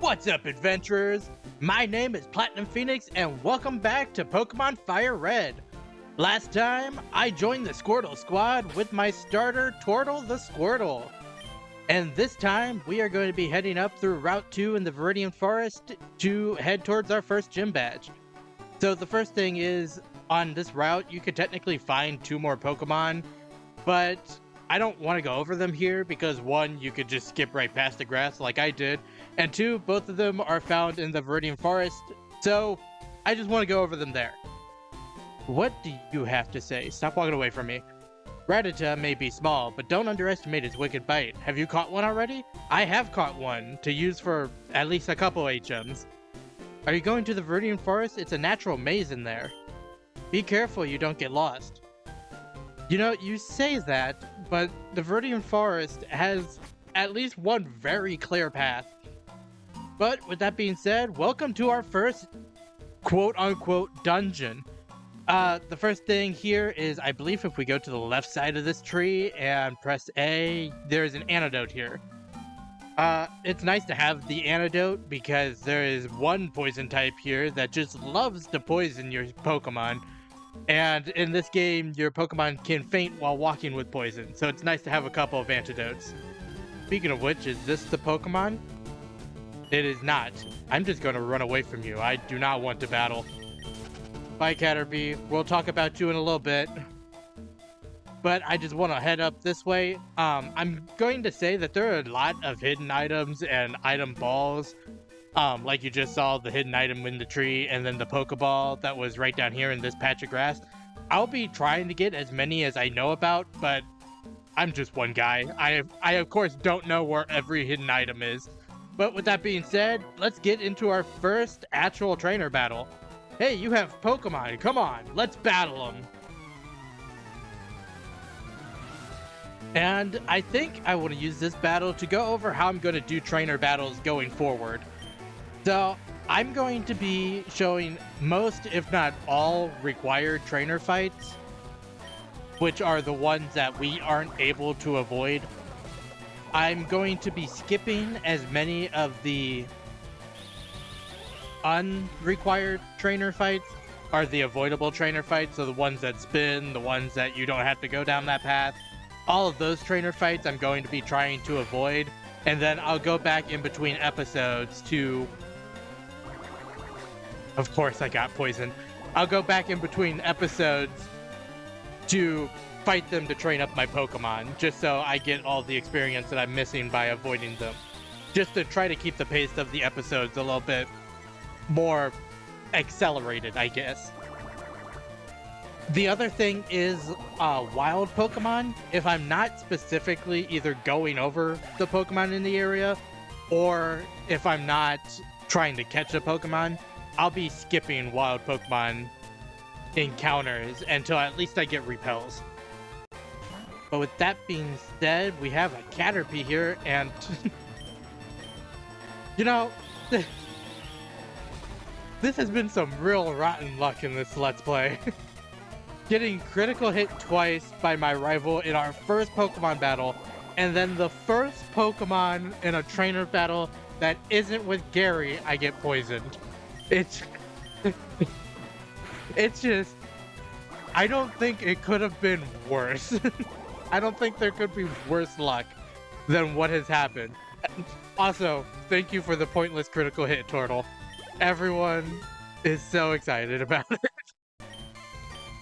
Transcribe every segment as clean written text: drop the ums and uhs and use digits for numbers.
What's up, adventurers? My name is Platinum Phoenix, and welcome back to Pokemon FireRed. Last time, I joined the Squirtle Squad with my starter, Tortle the Squirtle. And this time, we are going to be heading up through Route 2 in the Viridian Forest to head towards our first gym badge. So the first thing is, on this route, you could technically find 2 more Pokemon, but I don't want to go over them here because 1, you could just skip right past the grass like I did, and 2, both of them are found in the Viridian Forest, so I just want to go over them there. What do you have to say? Stop walking away from me. Aruta may be small, but don't underestimate its wicked bite. Have you caught one already? I have caught one, to use for at least a couple HMs. Are you going to the Viridian Forest? It's a natural maze in there. Be careful you don't get lost. You know, you say that, but the Viridian Forest has at least one very clear path. But with that being said, welcome to our first quote-unquote dungeon. The first thing here is, I believe if we go to the left side of this tree and press A, there's an antidote here. It's nice to have the antidote because there is one poison type here that just loves to poison your Pokemon. And in this game, your Pokemon can faint while walking with poison, so it's nice to have a couple of antidotes. Speaking of which, is this the Pokemon? It is not. I'm just going to run away from you. I do not want to battle. Bye, Caterpie. We'll talk about you in a little bit. But I just want to head up this way. I'm going to say that there are a lot of hidden items and item balls. Like you just saw the hidden item in the tree, and then the Pokeball that was right down here in this patch of grass. I'll be trying to get as many as I know about, but I'm just one guy. I of course don't know where every hidden item is. But with that being said, let's get into our first actual trainer battle. Hey, you have Pokemon, come on, let's battle them. And I think I want to use this battle to go over how I'm going to do trainer battles going forward. So, I'm going to be showing most, if not all, required trainer fights, which are the ones that we aren't able to avoid. I'm going to be skipping as many of the unrequired trainer fights, or the avoidable trainer fights, so the ones that spin, the ones that you don't have to go down that path. All of those trainer fights I'm going to be trying to avoid, and then I'll go back in between episodes to... Of course I got poisoned. I'll go back in between episodes to fight them to train up my Pokemon, just so I get all the experience that I'm missing by avoiding them. Just to try to keep the pace of the episodes a little bit more accelerated, I guess. The other thing is wild Pokemon. If I'm not specifically either going over the Pokemon in the area, or if I'm not trying to catch a Pokemon, I'll be skipping wild Pokemon encounters until at least I get repels. But with that being said, we have a Caterpie here, and you know, this has been some real rotten luck in this Let's Play. Getting critical hit twice by my rival in our first Pokemon battle, and then the first Pokemon in a trainer battle that isn't with Gary, I get poisoned. It's just, I don't think it could have been worse. I don't think there could be worse luck than what has happened. Also, thank you for the pointless critical hit, Tortle. Everyone is so excited about it.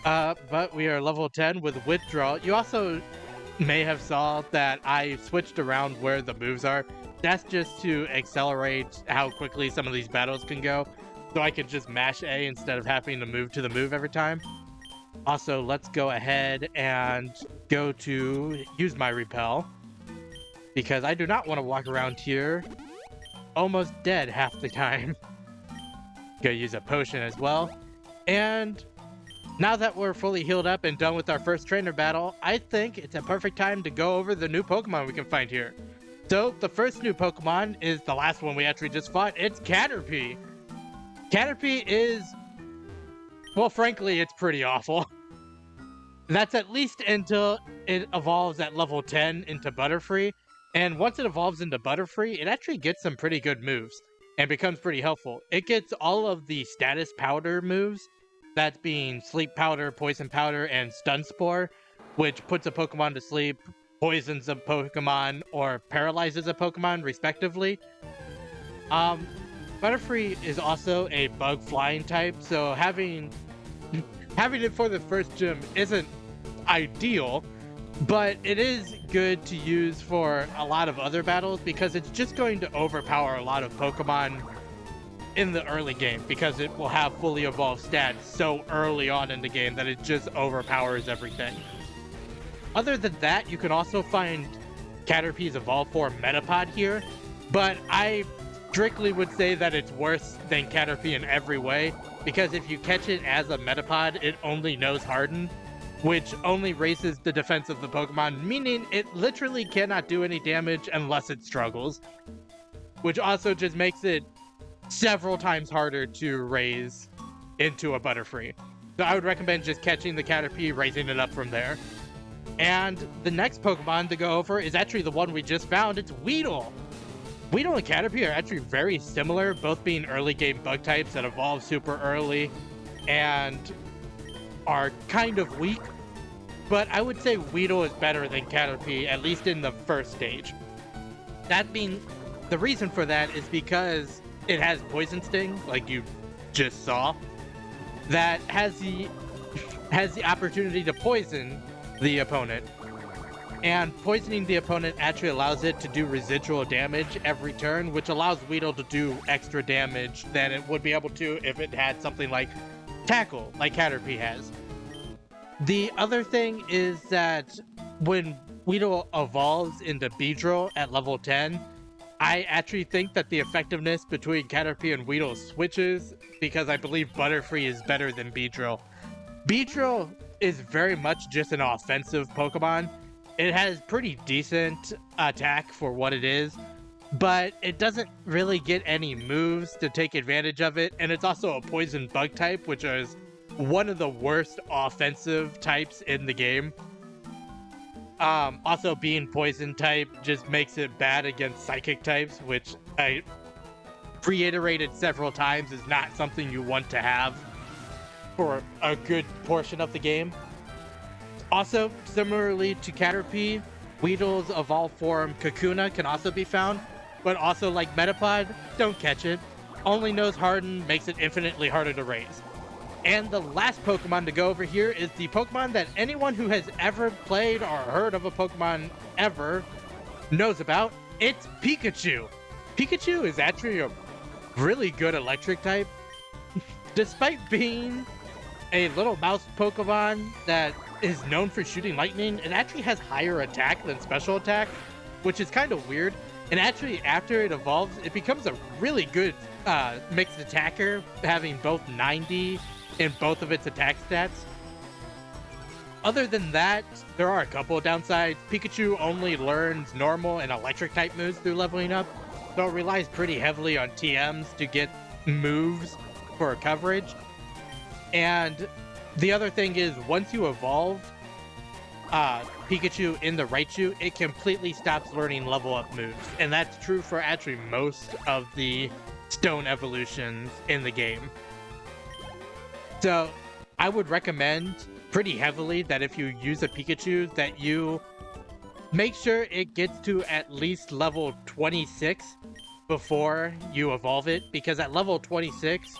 But we are level 10 with Withdrawal. You also may have saw that I switched around where the moves are. That's just to accelerate how quickly some of these battles can go. So I can just mash A instead of having to move to the move every time. Also, let's go ahead and go to use my repel, because I do not want to walk around here almost dead half the time. Go use a potion as well. And now that we're fully healed up and done with our first trainer battle, I think it's a perfect time to go over the new Pokemon we can find here. So the first new Pokemon is the last one we actually just fought. It's Caterpie. Caterpie is, well, frankly, it's pretty awful. That's at least until it evolves at level 10 into Butterfree. And once it evolves into Butterfree, it actually gets some pretty good moves. and becomes pretty helpful. It gets all of the status powder moves, that being Sleep Powder, Poison Powder, and Stun Spore, which puts a Pokemon to sleep, poisons a Pokemon, or paralyzes a Pokemon, respectively. Butterfree is also a bug flying type, so having it for the first gym isn't ideal, but it is good to use for a lot of other battles because it's just going to overpower a lot of Pokemon in the early game because it will have fully evolved stats so early on in the game that it just overpowers everything. Other than that, you can also find Caterpie's Evolved Form Metapod here, but I strictly would say that it's worse than Caterpie in every way, because if you catch it as a Metapod, it only knows Harden, which only raises the defense of the Pokemon, meaning it literally cannot do any damage unless it struggles, which also just makes it several times harder to raise into a Butterfree. So I would recommend just catching the Caterpie, raising it up from there. And the next Pokemon to go over is actually the one we just found. It's Weedle. Weedle and Caterpie are actually very similar, both being early game bug types that evolve super early and are kind of weak. But I would say Weedle is better than Caterpie, at least in the first stage. That being, the reason for that is because it has Poison Sting, like you just saw, that has the opportunity to poison the opponent. And poisoning the opponent actually allows it to do residual damage every turn, which allows Weedle to do extra damage than it would be able to if it had something like Tackle, like Caterpie has. The other thing is that when Weedle evolves into Beedrill at level 10, I actually think that the effectiveness between Caterpie and Weedle switches because I believe Butterfree is better than Beedrill. Beedrill is very much just an offensive Pokemon. It has pretty decent attack for what it is, but it doesn't really get any moves to take advantage of it, and it's also a poison bug type, which is one of the worst offensive types in the game. Also being poison type just makes it bad against psychic types, which I reiterated several times is not something you want to have for a good portion of the game. Also, similarly to Caterpie, Weedle's evolved form Kakuna can also be found, but also like Metapod, don't catch it. Only knows Harden, makes it infinitely harder to raise. And the last Pokemon to go over here is the Pokemon that anyone who has ever played or heard of a Pokemon ever knows about. It's Pikachu. Pikachu is actually a really good electric type. Despite being a little mouse Pokemon that is known for shooting lightning, it actually has higher attack than special attack, which is kind of weird. And actually, after it evolves, it becomes a really good mixed attacker, having both 90 in both of its attack stats. Other than that, there are a couple of downsides. Pikachu only learns normal and electric type moves through leveling up, so it relies pretty heavily on TMs to get moves for coverage. And the other thing is, once you evolve Pikachu in the Raichu, it completely stops learning level up moves. And that's true for actually most of the stone evolutions in the game. So I would recommend pretty heavily that if you use a Pikachu, that you make sure it gets to at least level 26 before you evolve it, because at level 26,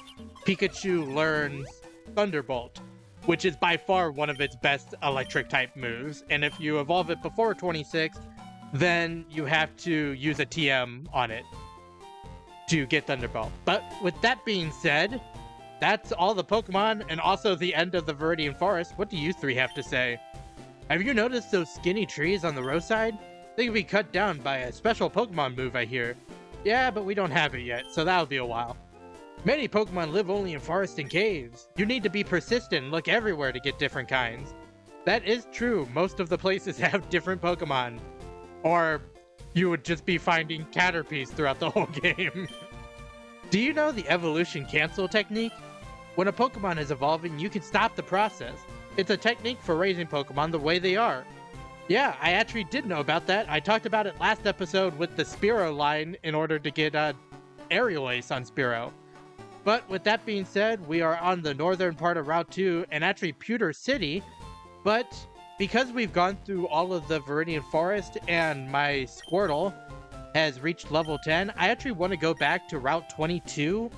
Pikachu learns Thunderbolt, which is by far one of its best electric type moves. And if you evolve it before 26, then you have to use a TM on it to get Thunderbolt. But with that being said, that's all the Pokemon and also the end of the Viridian Forest. What do you three have to say? Have you noticed those skinny trees on the roadside? They can be cut down by a special Pokemon move, I hear. Yeah, but we don't have it yet, so that'll be a while. Many Pokemon live only in forests and caves. You need to be persistent and look everywhere to get different kinds. That is true. Most of the places have different Pokemon. Or you would just be finding Caterpies throughout the whole game. Do you know the evolution cancel technique? When a Pokemon is evolving, you can stop the process. It's a technique for raising Pokemon the way they are. Yeah, I actually did know about that. I talked about it last episode with the Spearow line in order to get Aerial Ace on Spearow. But with that being said, we are on the northern part of Route 2 and actually Pewter City. But because we've gone through all of the Viridian Forest and my Squirtle has reached level 10, I actually want to go back to Route 22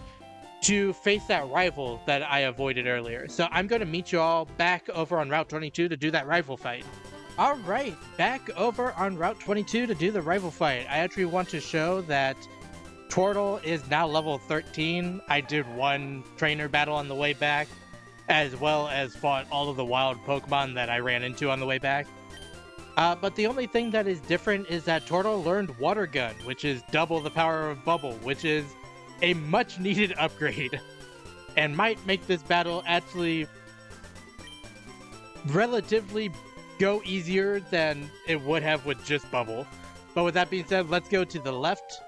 to face that rival that I avoided earlier. So I'm going to meet you all back over on Route 22 to do that rival fight. Alright, back over on Route 22 to do the rival fight. I actually want to show that Tortle is now level 13. I did one trainer battle on the way back, as well as fought all of the wild Pokemon that I ran into on the way back. But the only thing that is different is that Tortle learned Water Gun, which is double the power of Bubble, which is a much needed upgrade, and might make this battle actually relatively go easier than it would have with just Bubble. But with that being said, let's go to the left.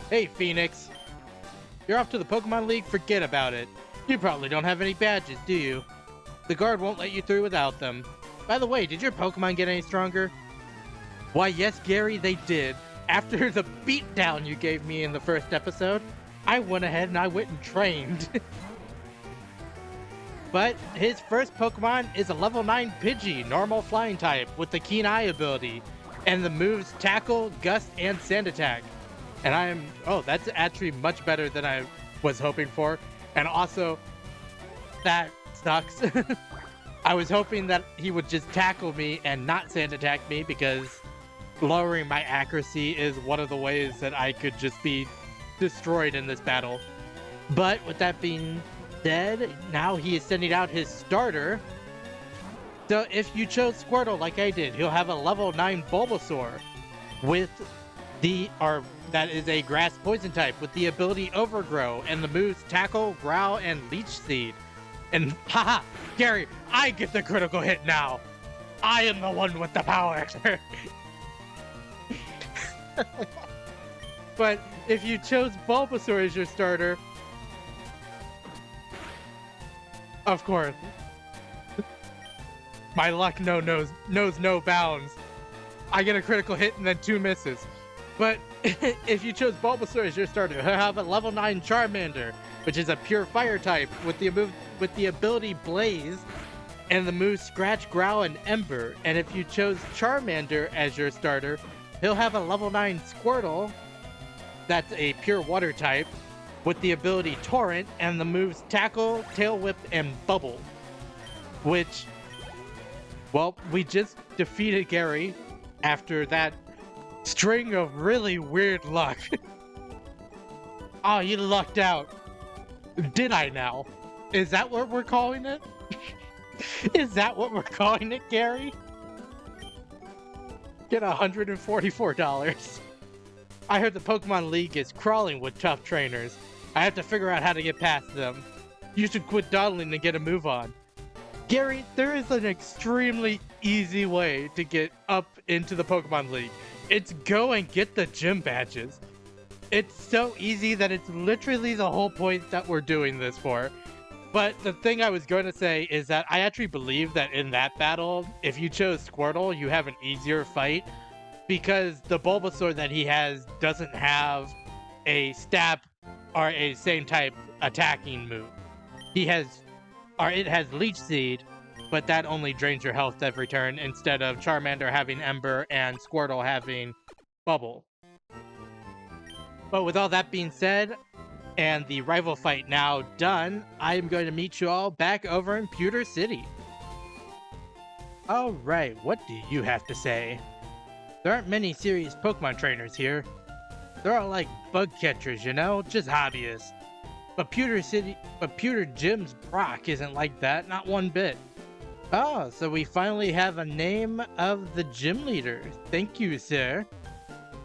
Hey Phoenix, you're off to the Pokemon League? Forget about it. You probably don't have any badges, do you? The guard won't let you through without them. By the way, did your Pokemon get any stronger? Why yes, Gary, they did. After the beatdown you gave me in the first episode, I went ahead and I went and trained. But his first Pokemon is a level 9 Pidgey, normal flying type, with the Keen Eye ability, and the moves Tackle, Gust, and Sand Attack. And that's actually much better than I was hoping for. And also, that sucks. I was hoping that he would just tackle me and not Sand Attack me, because lowering my accuracy is one of the ways that I could just be destroyed in this battle. But with that being said, now he is sending out his starter. So if you chose Squirtle like I did, he'll have a level 9 Bulbasaur with that is a grass poison type with the ability Overgrow and the moves Tackle, Growl, and Leech Seed. And haha, Gary, I get the critical hit now. I am the one with the power. But if you chose Bulbasaur as your starter, of course, my luck knows no bounds. I get a critical hit and then 2 misses. But if you chose Bulbasaur as your starter, he'll have a level 9 Charmander, which is a pure fire type with the ability Blaze and the moves Scratch, Growl, and Ember. And if you chose Charmander as your starter, he'll have a level 9 Squirtle that's a pure water type with the ability Torrent and the moves Tackle, Tail Whip, and Bubble. Which, well, we just defeated Gary after that string of really weird luck. Oh, you lucked out. Did I now? Is that what we're calling it? Is that what we're calling it, Gary? Get $144. I heard the Pokemon League is crawling with tough trainers. I have to figure out how to get past them. You should quit dawdling and get a move on. Gary, there is an extremely easy way to get up into the Pokemon League. It's go and get the gym badges. It's so easy that it's literally the whole point that we're doing this for. But the thing I was going to say is that I actually believe that in that battle, if you chose Squirtle, you have an easier fight, because the Bulbasaur that he has doesn't have a stab or a same type attacking move. It has Leech Seed, but that only drains your health every turn, instead of Charmander having Ember and Squirtle having Bubble. But with all that being said, and the rival fight now done, I am going to meet you all back over in Pewter City. Alright, what do you have to say? There aren't many serious Pokemon trainers here. They're all like bug catchers, you know, just hobbyists. But Pewter Gym's Brock isn't like that, not one bit. Oh, so we finally have a name of the gym leader. Thank you, sir.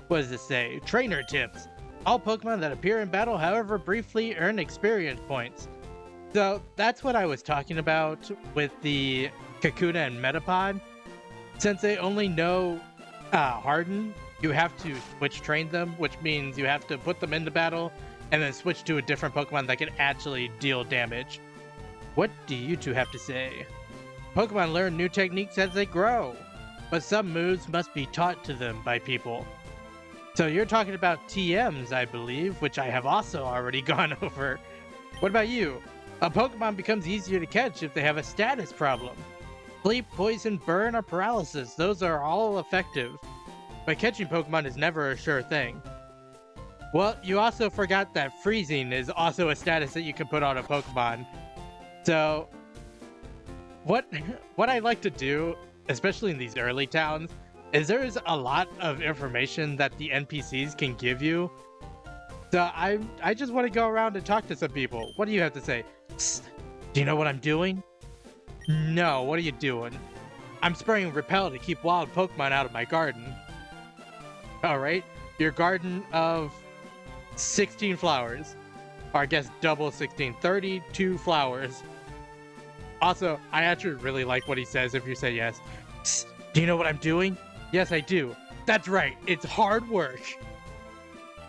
What does it say? Trainer tips. All Pokemon that appear in battle, however briefly, earn experience points. So that's what I was talking about with the Kakuna and Metapod. Since they only know Harden, you have to switch train them, which means you have to put them into battle and then switch to a different Pokemon that can actually deal damage. What do you two have to say? Pokemon learn new techniques as they grow, but some moves must be taught to them by people. So you're talking about TMs, I believe, which I have also already gone over. What about you? A Pokemon becomes easier to catch if they have a status problem. Sleep, poison, burn, or paralysis, those are all effective. But catching Pokemon is never a sure thing. Well, you also forgot that freezing is also a status that you can put on a Pokemon. So, what I like to do, especially in these early towns, is there's a lot of information that the NPCs can give you. So I just want to go around and talk to some people. What do you have to say? Psst, do you know what I'm doing? No, what are you doing? I'm spraying Repel to keep wild Pokemon out of my garden. Alright, your garden of 16 flowers. Or I guess double 16, 32 flowers. Also, I actually really like what he says if you say yes. Psst, do you know what I'm doing? Yes, I do. That's right, it's hard work.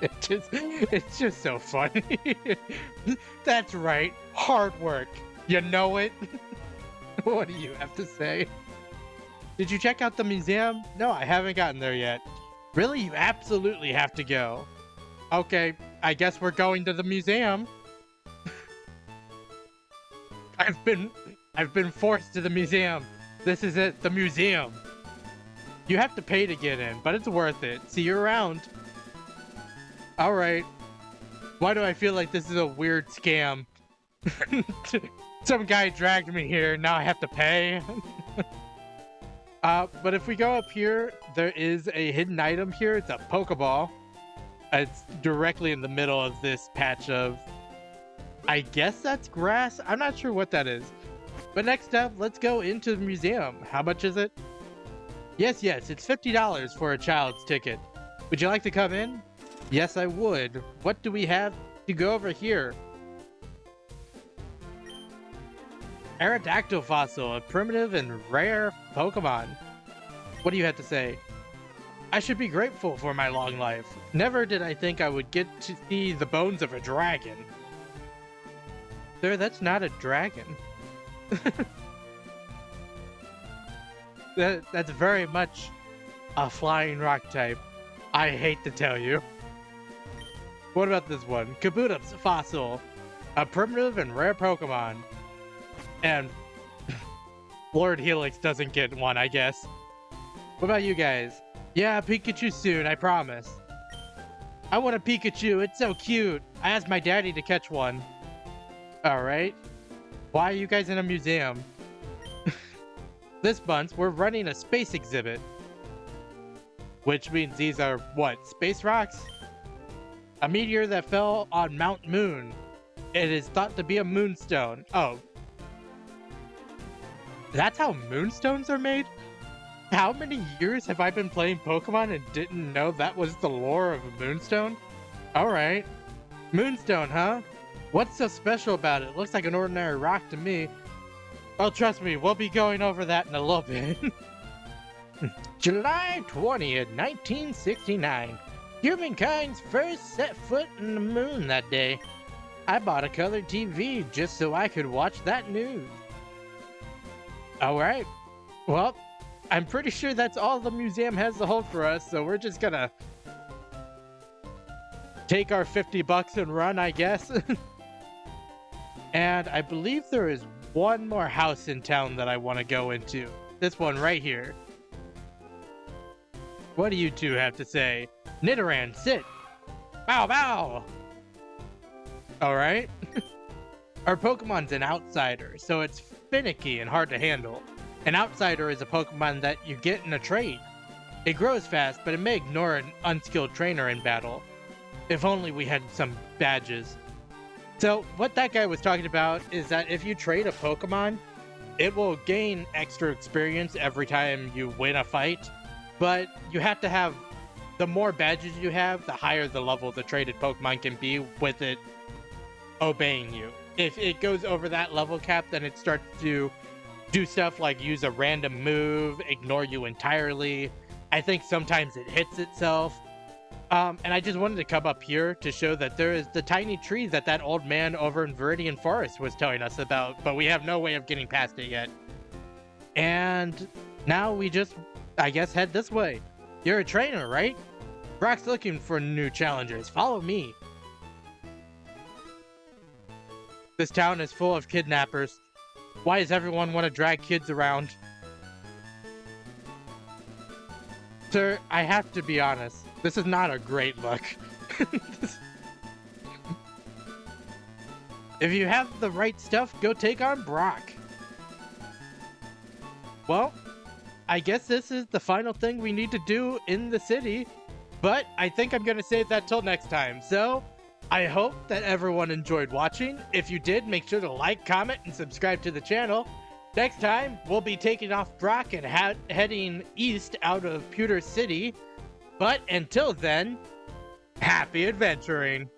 It's just so funny. That's right, hard work. You know it? What do you have to say? Did you check out the museum? No, I haven't gotten there yet. Really? You absolutely have to go. Okay, I guess we're going to the museum. I've been forced to the museum. This is it, the museum. You have to pay to get in, but it's worth it. See you around. Alright. Why do I feel like this is a weird scam? Some guy dragged me here, now I have to pay. But if we go up here, there is a hidden item here. It's a Pokeball. It's directly in the middle of this patch of... I guess that's grass? I'm not sure what that is. But next up, let's go into the museum. How much is it? Yes, it's $50 for a child's ticket. Would you like to come in? Yes, I would. What do we have to go over here? Aerodactyl fossil, a primitive and rare Pokemon. What do you have to say? I should be grateful for my long life. Never did I think I would get to see the bones of a dragon. Sir, that's not a dragon. That's very much a flying rock type. I hate to tell you. What about this one? Kabutops fossil, a primitive and rare Pokemon. And Lord Helix doesn't get one, I guess. What about you guys? Yeah, Pikachu soon, I promise. I want a Pikachu, it's so cute. I asked my daddy to catch one. Alright. Why are you guys in a museum? This month, we're running a space exhibit. Which means these are, what, space rocks? A meteor that fell on Mount Moon. It is thought to be a moonstone. Oh. That's how moonstones are made? How many years have I been playing Pokemon and didn't know that was the lore of a moonstone? Alright. Moonstone, huh? What's so special about it? Looks like an ordinary rock to me. Oh, trust me, we'll be going over that in a little bit. July 20th, 1969. Humankind's first set foot in the moon that day. I bought a colored TV just so I could watch that news. Alright. Well, I'm pretty sure that's all the museum has to hold for us, so we're just gonna take our 50 bucks and run, I guess. And I believe there is one more house in town that I want to go into. This one right here. What do you two have to say? Nidoran, sit! Bow, bow! Alright. Our Pokemon's an outsider, so it's finicky and hard to handle. An outsider is a Pokemon that you get in a trade. It grows fast, but it may ignore an unskilled trainer in battle. If only we had some badges. So, what that guy was talking about is that if you trade a Pokemon, it will gain extra experience every time you win a fight, but you have to have, the more badges you have, the higher the level the traded Pokemon can be with it obeying you. If it goes over that level cap, then it starts to do stuff like use a random move, ignore you entirely. I think sometimes it hits itself. And I just wanted to come up here to show that there is the tiny tree that old man over in Viridian Forest was telling us about, but we have no way of getting past it yet. And now we just, I guess, head this way. You're a trainer, right? Brock's looking for new challengers. Follow me. This town is full of kidnappers. Why does everyone want to drag kids around? Sir, I have to be honest. This is not a great look. If you have the right stuff, go take on Brock. Well, I guess this is the final thing we need to do in the city, but I think I'm going to save that till next time. So, I hope that everyone enjoyed watching. If you did, make sure to like, comment, and subscribe to the channel. Next time, we'll be taking off Brock and heading east out of Pewter City. But until then, happy adventuring!